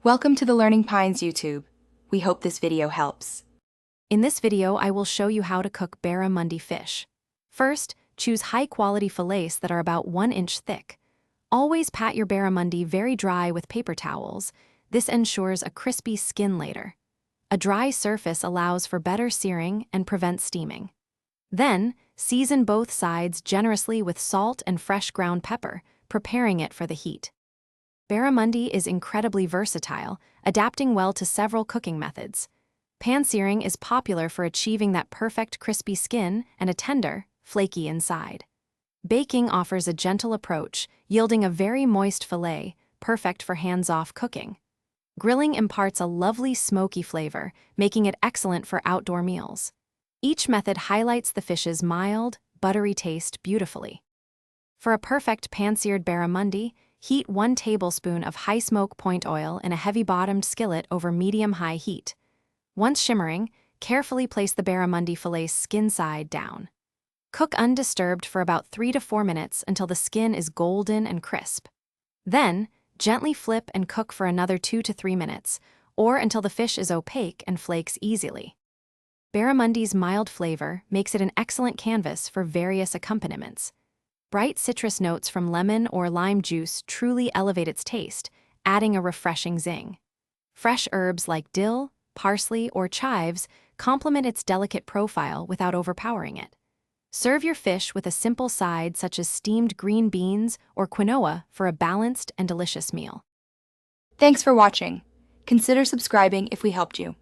Welcome to the Learning Pines YouTube. We hope this video helps. In this video, I will show you how to cook barramundi fish. First, choose high-quality fillets that are about 1 inch thick. Always pat your barramundi very dry with paper towels. This ensures a crispy skin later. A dry surface allows for better searing and prevents steaming. Then, season both sides generously with salt and fresh ground pepper, preparing it for the heat. Barramundi is incredibly versatile, adapting well to several cooking methods. Pan-searing is popular for achieving that perfect crispy skin and a tender, flaky inside. Baking offers a gentle approach, yielding a very moist fillet, perfect for hands-off cooking. Grilling imparts a lovely smoky flavor, making it excellent for outdoor meals. Each method highlights the fish's mild, buttery taste beautifully. For a perfect pan-seared barramundi, heat 1 tablespoon of high-smoke point oil in a heavy-bottomed skillet over medium-high heat. Once shimmering, carefully place the barramundi fillet's skin side down. Cook undisturbed for about 3 to 4 minutes until the skin is golden and crisp. Then, gently flip and cook for another 2 to 3 minutes, or until the fish is opaque and flakes easily. Barramundi's mild flavor makes it an excellent canvas for various accompaniments. Bright citrus notes from lemon or lime juice truly elevate its taste, adding a refreshing zing. Fresh herbs like dill, parsley, or chives complement its delicate profile without overpowering it. Serve your fish with a simple side such as steamed green beans or quinoa for a balanced and delicious meal. Thanks for watching. Consider subscribing if we helped you.